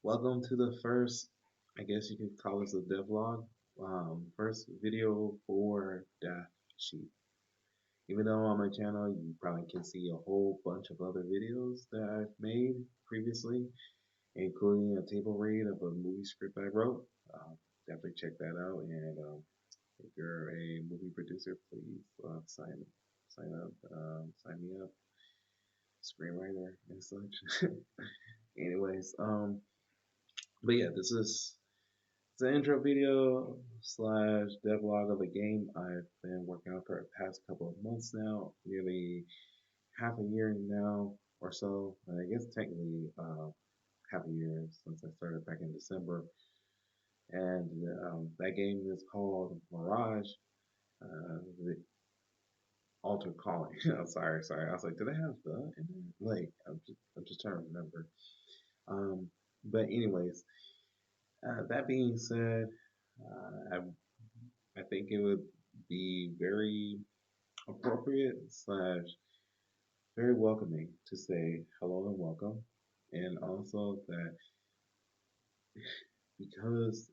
Welcome to the first, I guess you could call this a devlog, first video for Daft Sheep. Even though on my channel you probably can see a whole bunch of other videos that I've made previously, including a table read of a movie script I wrote. Definitely check that out. And if you're a movie producer, please sign up, sign me up, screenwriter and such. Anyways, but yeah, this is it's an intro video slash devlog of a game I've been working on for the past couple of months now, nearly half a year now or so. I guess technically half a year since I started back in December. And that game is called Mirage, the Altered Calling. I'm sorry. I was like, did I have the in there? Like, I'm just trying to remember. Um, but anyways, that being said, I think it would be very appropriate slash very welcoming to say hello and welcome, and also that because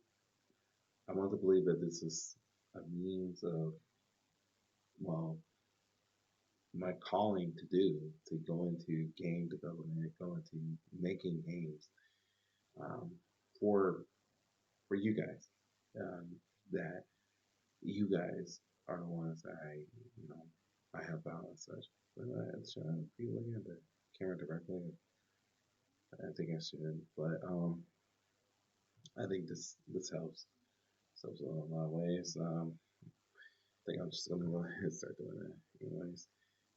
I want to believe that this is a means of well my calling to do to go into game development, go into making games um, for for you guys. Um, that you guys are the ones that I help out and such. But should I be looking at the camera directly? I think I should, but I think this helps. So in a lot of ways. I think I'm just gonna go ahead and start doing that. Anyways,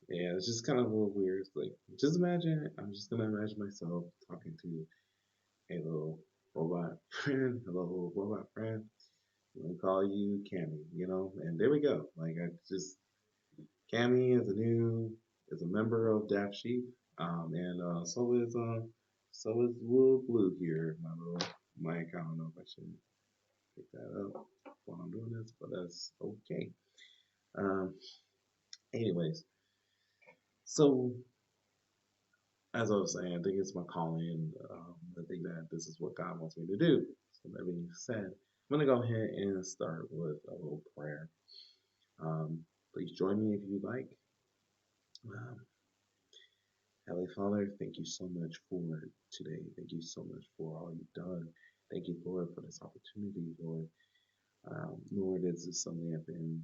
yeah, it's just kind of a little weird. It's like, just imagine. I'm just gonna imagine myself talking to a little robot friend, a little robot friend. We call you Cammy, and there we go. Like I just Cammy is a member of Daft Sheep, and so is Lil Blue here, my little mic. I don't know if I should pick that up while I'm doing this, but that's okay. Um, anyways, so as I was saying, I think it's my calling. I think that this is what God wants me to do. So that being said, I'm gonna go ahead and start with a little prayer. Please join me if you like. Um, Heavenly Father, thank you so much for today. Thank you so much for all you've done. Thank you, Lord, for this opportunity, Lord. Lord, this is something I've been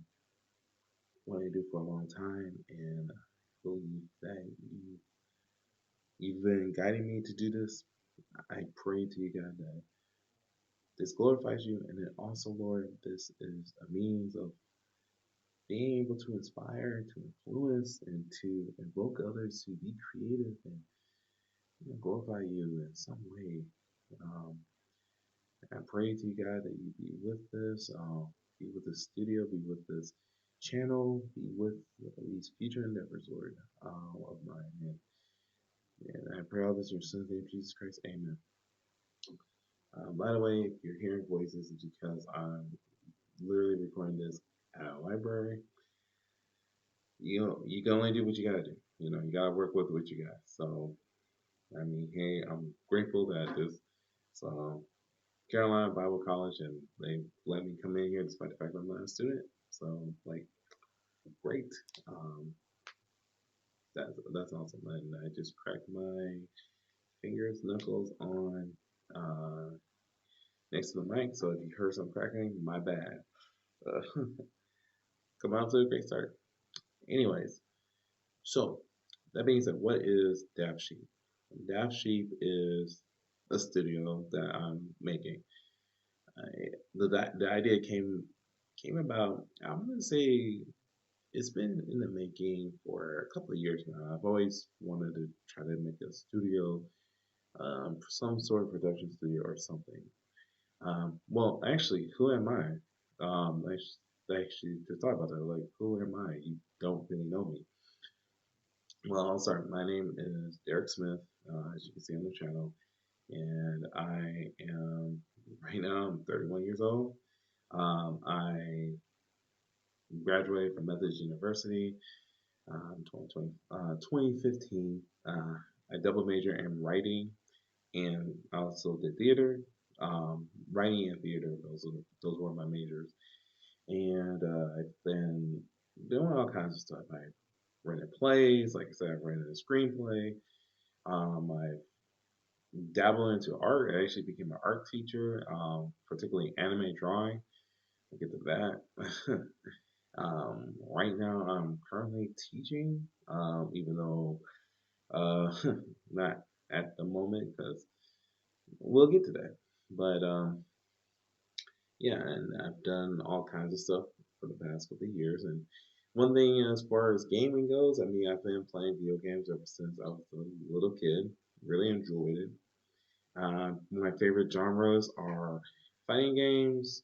wanting to do for a long time, and I believe that you've been guiding me to do this. I pray to you, God, that this glorifies you, and then also, Lord, this is a means of being able to inspire, to influence, and to invoke others to be creative and glorify you in some way. Um, I pray to you, God, that you be with this, be with the studio, be with this channel, be with these future endeavors, Lord, of mine. And I pray all this in your son's name, Jesus Christ. Amen. By the way, if you're hearing voices, it's because I'm literally recording this at a library. You can only do what you gotta do. You gotta work with what you got. So I mean, hey, I'm grateful that this so Carolina Bible College and they let me come in here despite the fact that I'm not a student. So like great. Um, that's awesome. And I just cracked my fingers, knuckles on uh, next to the mic. So if you heard some cracking, my bad. Uh, come on to a great start. Anyways, so that being said, what is Daft Sheep? Daft Sheep is a studio that I'm making. The idea came about. I'm gonna say it's been in the making for a couple of years now. I've always wanted to try to make a studio, some sort of production studio or something. Well, actually, who am I? Actually, to talk about that, like, who am I? You don't really know me. Well, I'll start. My name is Derek Smith, as you can see on the channel, and I am right now. I'm 31 years old. I graduated from Methodist University 2015. I double major in writing and I also did theater, writing and theater. Those were my majors, and I've been doing all kinds of stuff. I rented plays, like I said, I rented a screenplay. I dabbled into art. I actually became an art teacher, particularly anime drawing. We'll get to that. Right now, I'm currently teaching, even though not at the moment, because we'll get to that. But yeah, and I've done all kinds of stuff for the past couple of years. And one thing as far as gaming goes, I mean, I've been playing video games ever since I was a little kid. Really enjoyed it. My favorite genres are fighting games,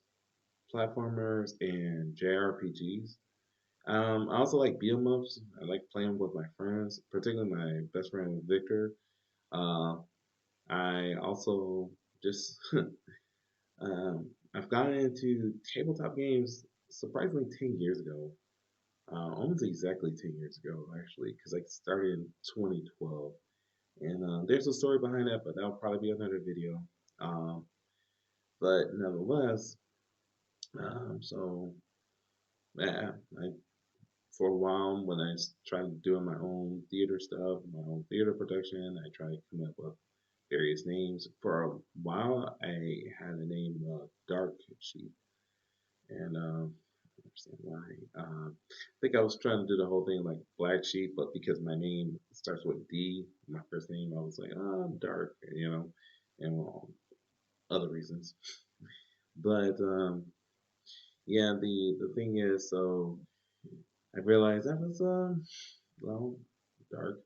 platformers, and JRPGs. I also like beat 'em ups. I like playing with my friends, particularly my best friend Victor. Uh, I also just I've gotten into tabletop games surprisingly 10 years ago. Almost exactly 10 years ago, actually, because I started in 2012. And there's a story behind that, but that'll probably be another video. Um, but nevertheless, so yeah, for a while when I tried doing my own theater stuff, my own theater production, I tried to come up with various names. For a while, I had a name Dark Sheep, and I understand why. I think I was trying to do the whole thing like Black Sheep, but because my name starts with D, my first name, I was like, oh, I'm Dark, and other reasons. But yeah, the thing is, so I realized that was well dark.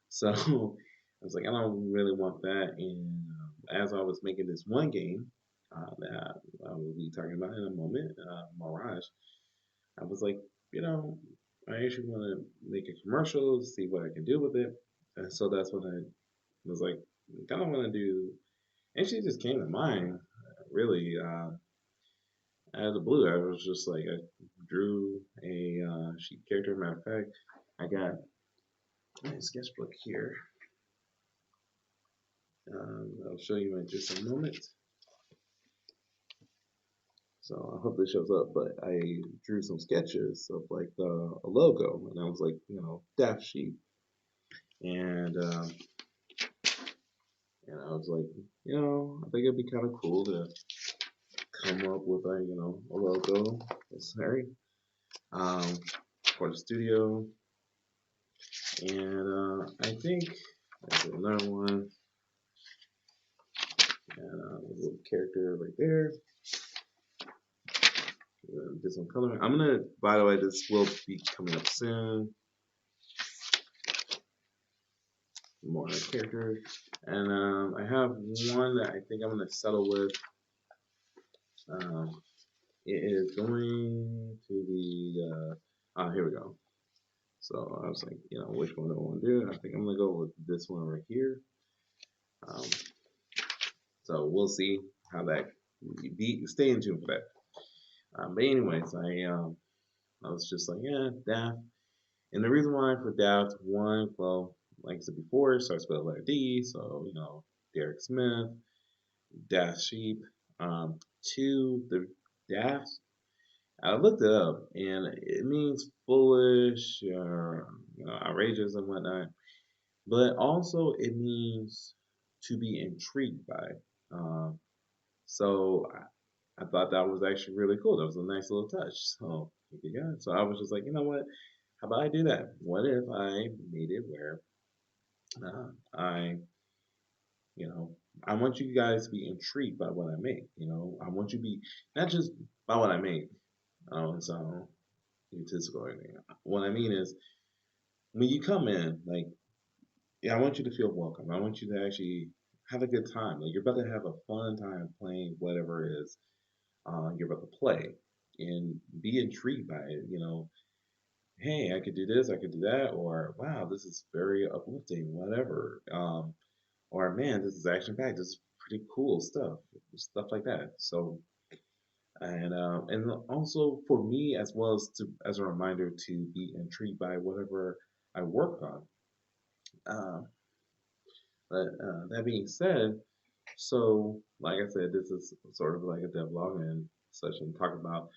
So I was like, I don't really want that. And as I was making this one game that I will be talking about in a moment, Mirage, I was like, you know, I actually want to make a commercial, see what I can do with it. And so that's what I was like, kind of want to do. Actually, it just came to mind, really, out of the blue. I was just like, I drew a sheep character. Matter of fact, I got my sketchbook here. I'll show you in just a moment. So I hope this shows up. But I drew some sketches of like a logo, and I was like, Daft sheep, and I was like, I think it'd be kind of cool to come up with a logo necessary for the studio, and I think there's another one, and a little character right there. Did some coloring. I'm gonna, by the way, this will be coming up soon. More characters, and I have one that I think I'm gonna settle with. Um, it is going to be. Here we go. So I was like, which one do I want to do? I think I'm gonna go with this one right here. Um, so we'll see how that be. Stay in tune for that. But anyways, I was just like, yeah, Daft. And the reason why for Daft, one, well, like I said before, it starts with the letter D, so Derek Smith, Daft Sheep. Two, the Daft. I looked it up, and it means foolish or outrageous and whatnot. But also, it means to be intrigued by. Um, so I thought that was actually really cool. That was a nice little touch. So yeah, so I was just like, you know what? How about I do that? What if I made it where I, you know, I want you guys to be intrigued by what I make. I want you to be not just by what I make. So egotistical or anything. What I mean is, when you come in, like, yeah, I want you to feel welcome. I want you to actually have a good time. Like, you're about to have a fun time playing whatever it is you're about to play, and be intrigued by it. Hey, I could do this, I could do that, or wow, this is very uplifting, whatever. Or man, this is action packed. This is pretty cool stuff like that. So, and also for me as well as a reminder to be intrigued by whatever I work on. Um, but that being said, So, like I said, this is sort of like a development session, talking about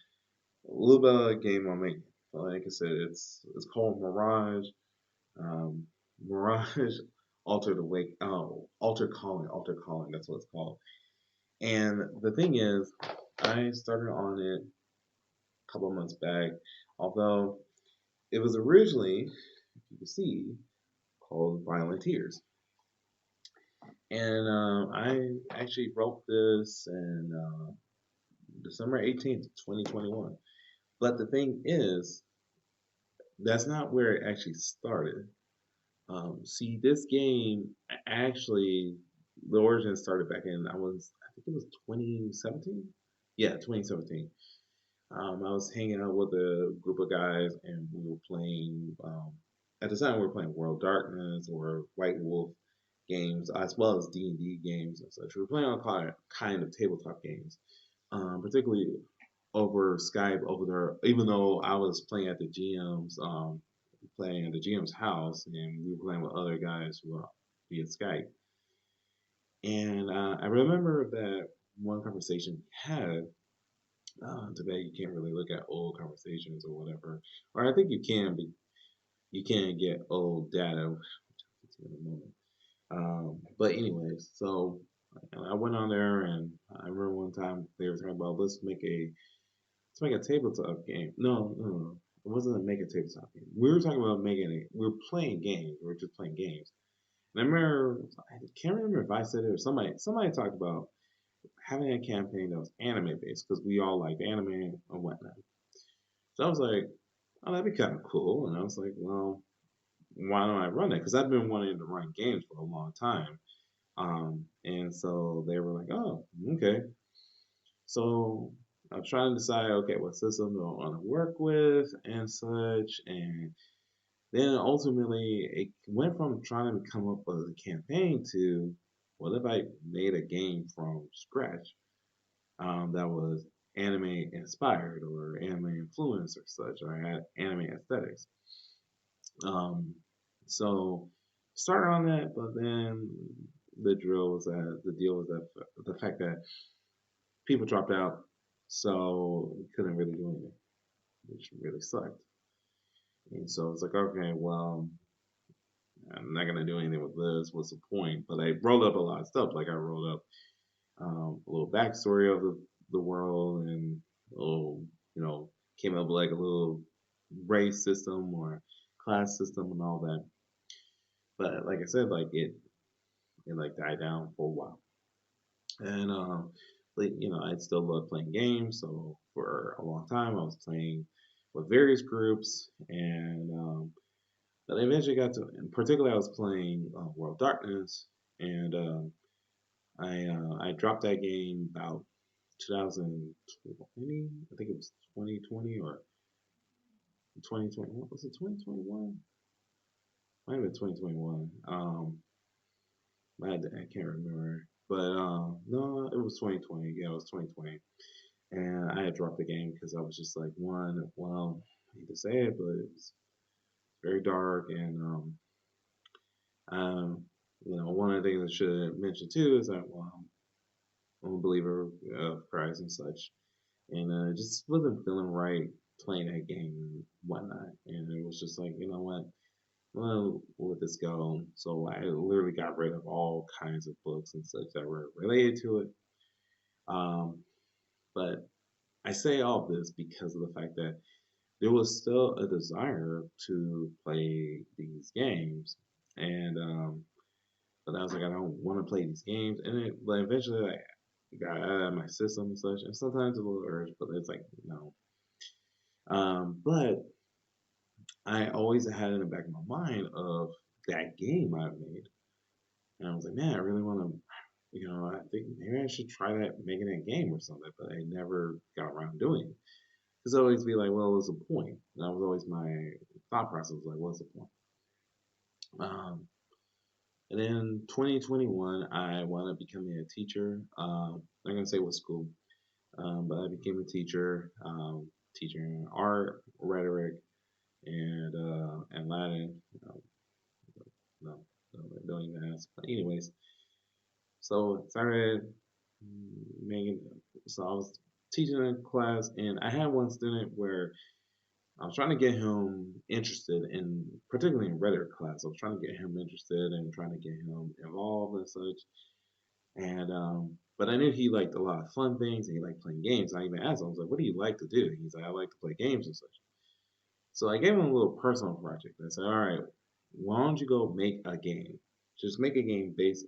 a little bit of a game I'm making. Like I said, it's called Mirage. Um, Mirage Altered Awake. Oh, Altered Calling. Altered Calling. That's what it's called. And the thing is, I started on it a couple of months back. Although it was originally, if you can see, called Violent Tears. And I actually wrote this in December 18th, 2021. But the thing is, that's not where it actually started. See, this game actually, the origin started back in, I think it was 2017? Yeah, 2017. I was hanging out with a group of guys and we were playing, at the time we were playing World Darkness or White Wolf games, as well as D&D games and such. We were playing all kind of tabletop games, particularly over Skype over there. Even though I was playing at the GM's, playing at the GM's house, and we were playing with other guys who were via Skype. And I remember that one conversation we had. Today, you can't really look at old conversations or whatever, or I think you can, but you can't get old data, which I'll get to in a moment. But anyways, so I went on there, and I remember one time they were talking about let's make a tabletop game. No, it wasn't a make a tabletop game. We were talking about we were playing games. We were just playing games. And I remember, I can't remember if I said it or somebody talked about having a campaign that was anime based because we all like anime and whatnot. So I was like, oh, that'd be kind of cool. And I was like, well, why don't I run it? Because I've been wanting to run games for a long time. And so they were like, oh, okay. So I was trying to decide, okay, what system do I want to work with and such. And then ultimately, it went from trying to come up with a campaign to, what if I made a game from scratch that was anime inspired or anime influenced or such, or had anime aesthetics. Um, so started on that, but then the deal was that the fact that people dropped out, so we couldn't really do anything, which really sucked. And so it's like, okay, well, I'm not gonna do anything with this. What's the point? But I rolled up a lot of stuff. Like I rolled up a little backstory of the world and a little, came up with like a little race system or class system and all that. But like I said, like it like died down for a while. And but I still love playing games. So for a long time, I was playing with various groups, and but I eventually got to, in particular, I was playing World Darkness, and I dropped that game about 2020. I think it was 2020 or 2020. What was it? 2021? Might have been 2021. I can't remember. But no, it was 2020. Yeah, it was 2020. And I had dropped the game because I was just like, one, well, I hate to say it, but it was very dark. And, one of the things I should have mentioned too is that, well, I'm a believer of Christ and such. And just wasn't feeling right playing that game and whatnot. And it was just like, you know what? Well, let this go. So I literally got rid of all kinds of books and such that were related to it. Um, but I say all of this because of the fact that there was still a desire to play these games, and but I was like, I don't want to play these games, and but eventually I got out of my system and such, and sometimes a little urge, but it's like no. But I always had in the back of my mind of that game I made, and I was like, man, I really want to. I think maybe I should try that making that game or something, but I never got around doing it. Because I always be like, well, what's the point? That was always my thought process, like, what's the point? Um, and then 2021, I wound up becoming a teacher. I'm not gonna say what school, but I became a teacher, teaching art, rhetoric, and Latin. No, no, don't even ask. But anyways, So I started making. So I was teaching a class, and I had one student where I was trying to get him interested in, particularly in rhetoric class. I was trying to get him interested and trying to get him involved and such. And but I knew he liked a lot of fun things and he liked playing games. I even asked him, I was like, "What do you like to do?" He's like, "I like to play games and such." So I gave him a little personal project. I said, "All right, why don't you go make a game? Just make a game based,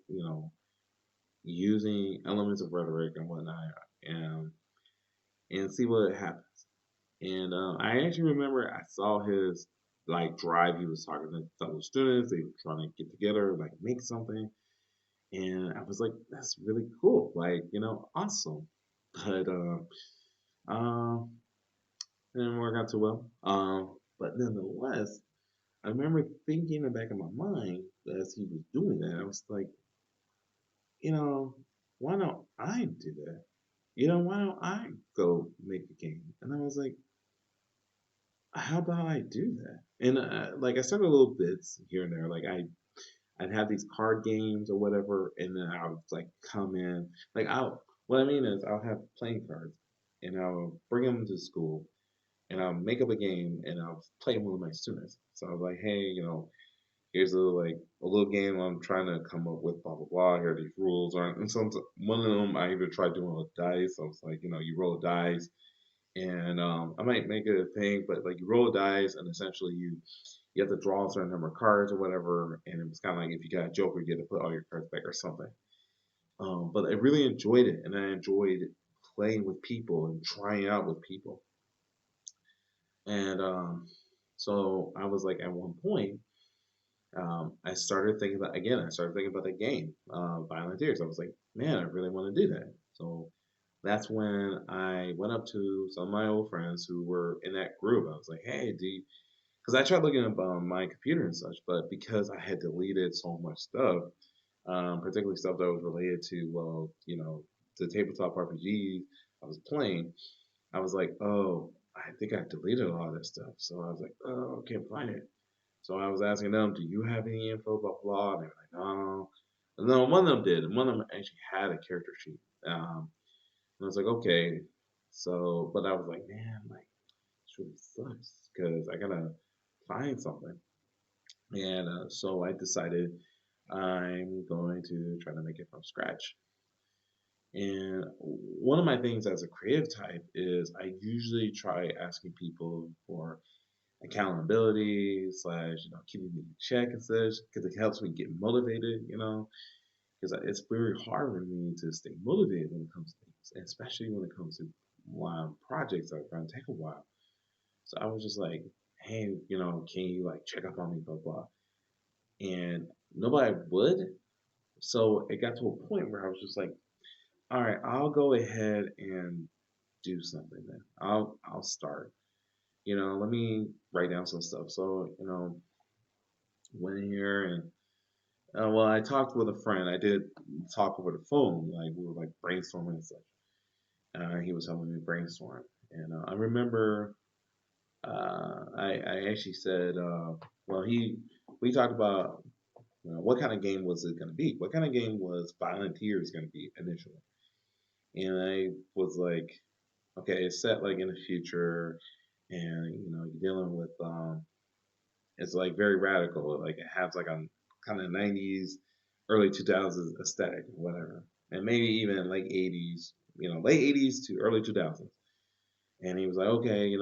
using elements of rhetoric and whatnot, and and see what happens." And I actually remember I saw his like drive. He was talking to fellow students. They were trying to get together, like make something. And I was like, that's really cool. Like, awesome. But it didn't work out too well. But nonetheless, I remember thinking in the back of my mind as he was doing that, I was like, you know, why don't I do that? Why don't I go make a game? And I was like, how about I do that? And like I started little bits here and there. Like I'd have these card games or whatever, and then I would like come in. Like I'll what I mean is I'll have playing cards, and I'll bring them to school, and I'll make up a game, and I'll play them with my students. So I was like, hey, here's a little game I'm trying to come up with, blah blah blah. Here are these rules, or and some one of them I even tried doing with dice. So it's like you roll a dice, and I might make it a thing, but like you roll a dice, and essentially you have to draw a certain number of cards or whatever, and it was kind of like if you got a Joker, you get to put all your cards back or something. But I really enjoyed it, and I enjoyed playing with people and trying out with people. And so I was like, at one point, I started thinking about again. I started thinking about the game, Violent Tears. I was like, man, I really want to do that. So that's when I went up to some of my old friends who were in that group. I was like, hey, do you, because I tried looking up on my computer and such, but because I had deleted so much stuff, particularly stuff that was related to, well, the tabletop RPG I was playing, I was like, oh, I think I deleted a lot of that stuff. So I was like, oh, I can't find it. So I was asking them, do you have any info, blah, blah? And they were like, no. And then one of them did, and one of them actually had a character sheet. And I was like, okay. So, but I was like, man, like, this really sucks because I gotta find something. And so I decided I'm going to try to make it from scratch. And one of my things as a creative type is I usually try asking people for accountability slash keeping me in check and such because it helps me get motivated. Because it's very hard for me to stay motivated when it comes to things, especially when it comes to projects that are going to take a while. So I was just like, hey, can you like check up on me, blah blah. And nobody would. So it got to a point where I was just like, all right, I'll go ahead and do something then. I'll start. Let me write down some stuff. So, went in here and well, I talked with a friend. I did talk over the phone, like we were like brainstorming and such. He was helping me brainstorm, and I remember I actually said, well, we talked about what kind of game was it going to be? What kind of game was Violent Tears going to be initially? And I was like, okay, it's set like in the future, and you're dealing with it's like very radical. Like it has like a kind of '90s, early 2000s aesthetic, whatever, and maybe even late '80s, late '80s to early 2000s. And he was like, okay,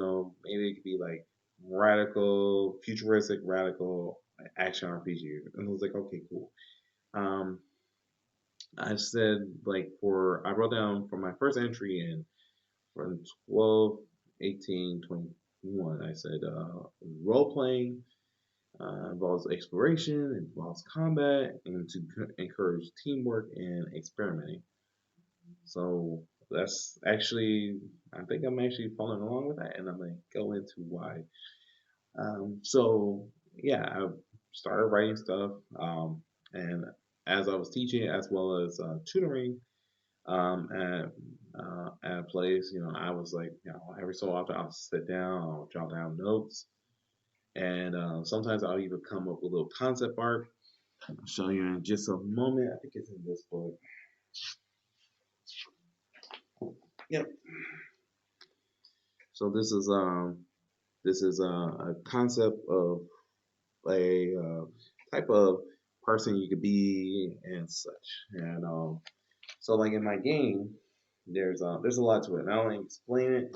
maybe it could be like radical, futuristic, radical action RPG. And I was like, okay, cool. Um, I said like I wrote down for my first entry in from 12, 18, 21. I said role playing involves exploration, involves combat, and to encourage teamwork and experimenting. So that's actually, I think I'm actually following along with that, and I'm gonna go into why. So yeah, I started writing stuff, and as I was teaching, as well as tutoring at a place, I was like, every so often I'll sit down, I'll jot down notes, and sometimes I'll even come up with a little concept art. I'll show you in just a moment. I think it's in this book. Yep. So this is a concept of a type of person you could be and such. And so like in my game, there's a lot to it. And I'll explain it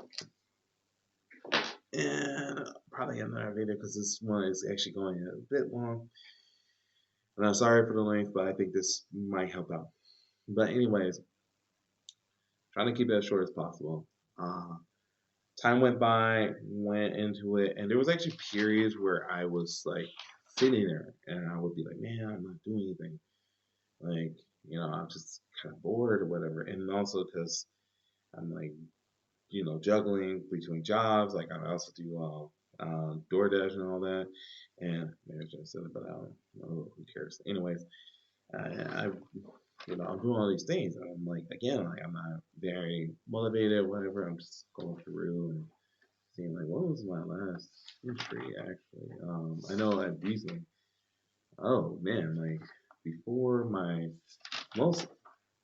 and probably another video because this one is actually going a bit long. And I'm sorry for the length, but I think this might help out. But anyways, trying to keep it as short as possible. Uh, Time went by, went into it, and there was actually periods where I was like sitting there and I would be like, man, I'm not doing anything. Like, I'm just kind of bored or whatever. And also because I'm like, juggling between jobs. Like I also do DoorDash and all that. And maybe I should have said it, but I don't know. Who cares? Anyways, I I'm doing all these things. And I'm like, again, like I'm not very motivated, whatever. I'm just going through and seeing like, what was my last entry actually? I know I recently. Oh man, like before my most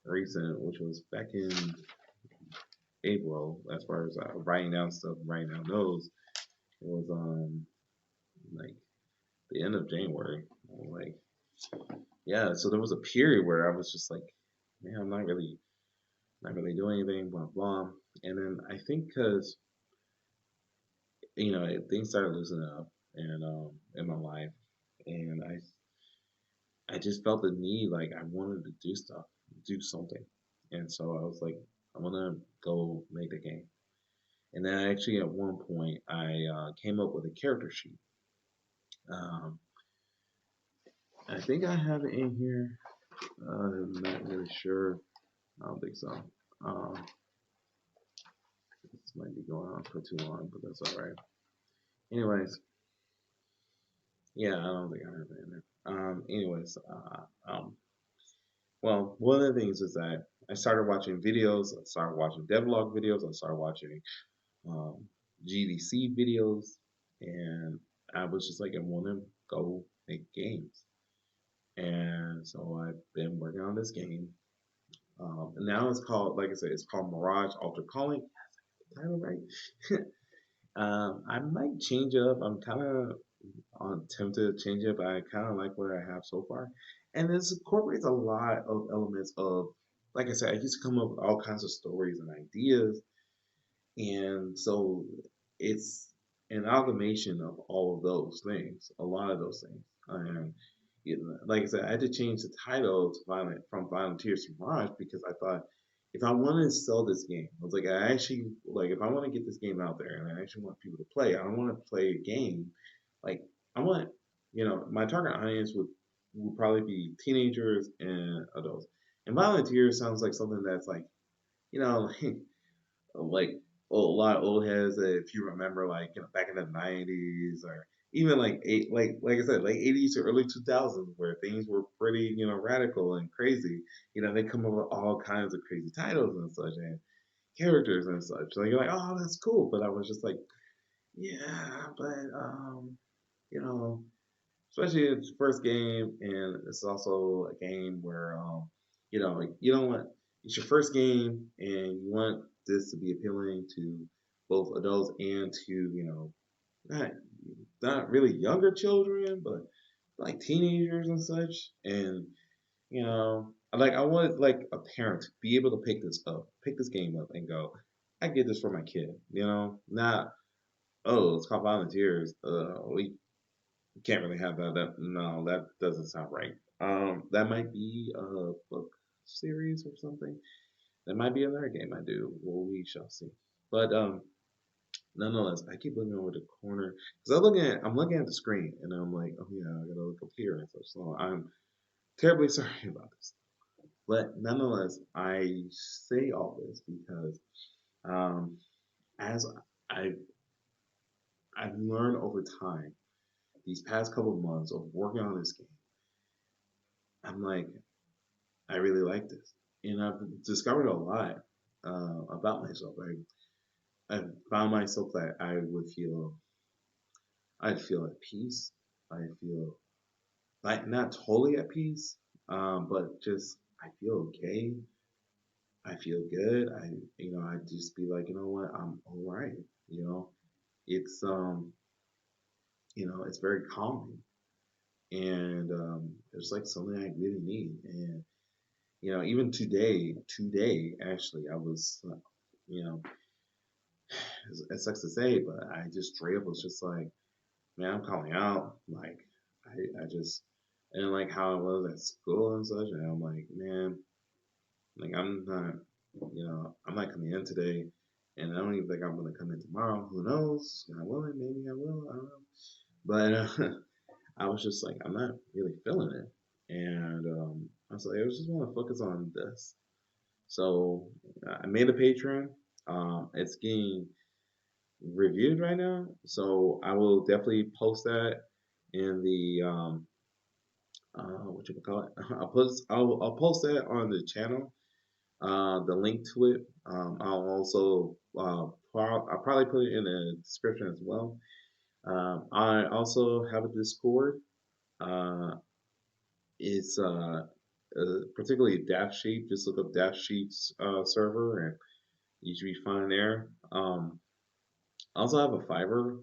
recent, which was back in April, as far as writing down stuff, writing down notes, it was like the end of January. Like yeah, so there was a period where I was just like, man, I'm not really doing anything, blah blah. And then I think because things started loosening up and in my life, and I just felt the need like I wanted to do stuff, do something, and so I was like, I'm gonna go make the game. And then actually at one point I came up with a character sheet. Um, I think I have it in here. I'm not really sure. I don't think so. This might be going on for too long, but that's all right. Anyways, yeah, I don't think I have it in there. Well, one of the things is that I started watching videos. I started watching devlog videos. I started watching um, GDC videos, and I was just like, I want to go make games. And so I've been working on this game. And now it's called, like I said, it's called Mirage Alter Calling. Title right? I might change it up. I'm kind of tempted to change it, but I kind of like what I have so far. And this incorporates a lot of elements of, like I said, I used to come up with all kinds of stories and ideas, and so it's an amalgamation of all of those things, a lot of those things. And like I said, I had to change the title to from Violent Tears to Mirage because I thought if I want to sell this game, I was like, I actually like if I want to get this game out there and I actually want people to play, I don't want to play a game like I want, my target audience would probably be teenagers and adults. And Violent Tears sounds like something that's like, you know, like a lot of old heads that if you remember like back in the 90s or even like like I said late 80s to early 2000s where things were pretty radical and crazy, they come up with all kinds of crazy titles and such and characters and such, so you're like, oh, that's cool, but I was just like, yeah, but you know especially it's first game, and it's also a game where like, you don't want it's your first game, and you want this to be appealing to both adults and to not not really younger children, but like teenagers and such. And like I want like a parent to be able to pick this game up, and go, I get this for my kid. Not, oh, it's called Volunteers. We can't really have that. No, that doesn't sound right. That might be a book series or something. That might be another game I do. Well, we shall see. But nonetheless, I keep looking over the corner because I'm looking at the screen, and I'm like, oh yeah, I gotta look up here and such. So I'm terribly sorry about this. But nonetheless, I say all this because um, as I've I've learned over time, these past couple of months of working on this game, I'm like, I really like this, and I've discovered a lot about myself. I found myself that I'd feel at peace. I feel like not totally at peace, but just I feel okay. I feel good. I just be like, you know what, I'm all right. You know, it's it's very calming, and it's like something I really need. And even today actually, I was, you know, it sucks to say, but I just straight up was just like, man, I'm calling out. Like, I just, and like how I was at school and such, and I'm like, man, like I'm not coming in today, and I don't even think I'm gonna come in tomorrow. Who knows? I will, maybe I will. I don't know. But I was just like, I'm not really feeling it, and I was like, I just want to focus on this. So I made a Patreon. It's getting reviewed right now, so I will definitely post that in the what you can call it. I'll post that on the channel, the link to it. I'll also I'll probably put it in the description as well. I also have a Discord. Uh, it's particularly Daft Sheep. Just look up Daft Sheep's server, and you should be fine there. I also have a Fiverr.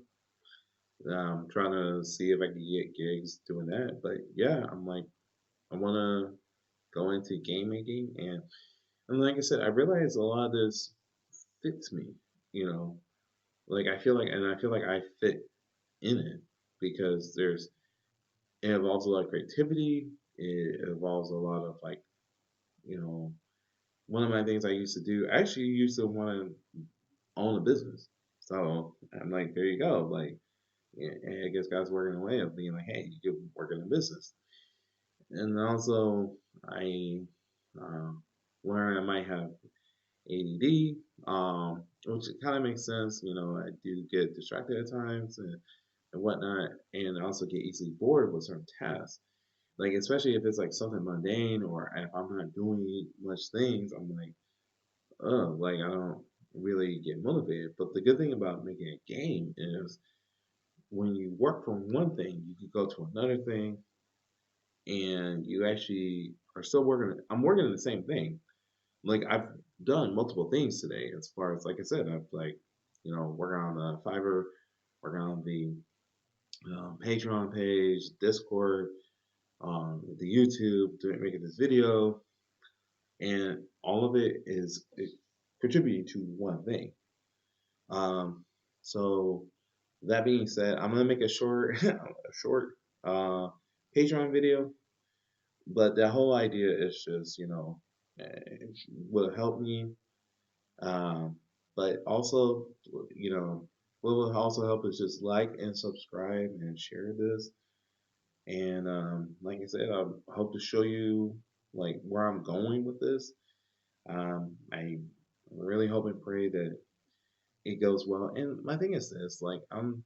I'm trying to see if I can get gigs doing that. But yeah, I'm like, I want to go into game making, and like I said, I realize a lot of this fits me. You know, like I feel like I fit in it because it involves a lot of creativity. It involves a lot of like, you know, one of my things I used to do. I actually used to want to own a business. So I'm like, there you go. Like, yeah, I guess God's working a way of being like, hey, you could work in a business. And also, I uh, learned I might have ADD, which kind of makes sense. I do get distracted at times and whatnot, and I also get easily bored with certain tasks. Like, especially if it's like something mundane or if I'm not doing much things, I'm like, oh, like I don't really get motivated. But the good thing about making a game is when you work from one thing, you can go to another thing, and you actually are still working. I'm working on the same thing. Like I've done multiple things today, as far as like I said, I've like working on the Fiverr, working on the Patreon page, Discord, the YouTube, doing making this video, and all of it contributing to one thing. Um, so that being said, I'm gonna make a short, a short Patreon video, but the whole idea is just it will help me, um, but also you know what will also help is just like and subscribe and share this. And like I said, I hope to show you like where I'm going with this. I really hope and pray that it goes well. And my thing is this: like I don't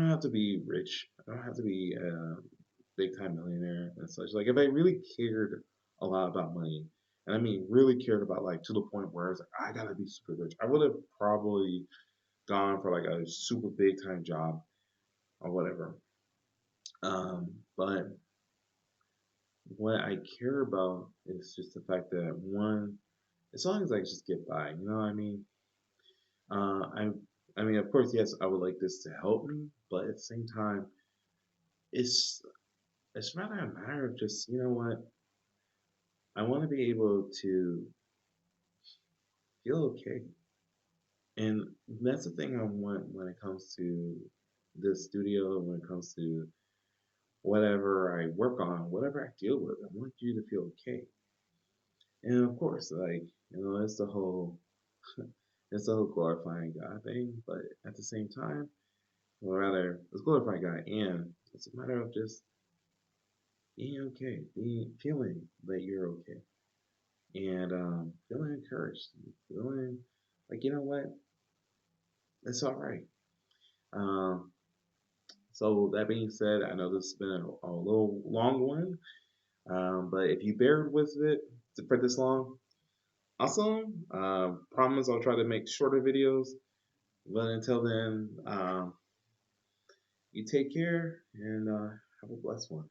have to be rich. I don't have to be a big time millionaire and such. Like if I really cared a lot about money, and I mean really cared about like to the point where I was like, I gotta be super rich, I would have probably gone for like a super big time job or whatever. But what I care about is just the fact that one, as long as I just get by, you know what I mean? Uh, I, I mean, of course, yes, I would like this to help me, but at the same time, it's it's rather a matter of just, you know what? I want to be able to feel okay, and that's the thing I want when it comes to this studio, when it comes to whatever I work on, whatever I deal with. I want you to feel okay, and of course, like it's the whole it's the whole glorifying God thing, but at the same time, or rather, it's glorifying God, and it's a matter of just being okay, being feeling that you're okay, and feeling encouraged, feeling like you know what, it's all right. Um, so that being said, I know this has been a little long one, but if you bear with it for this long, awesome. Promise I'll try to make shorter videos. But until then, you take care and have a blessed one.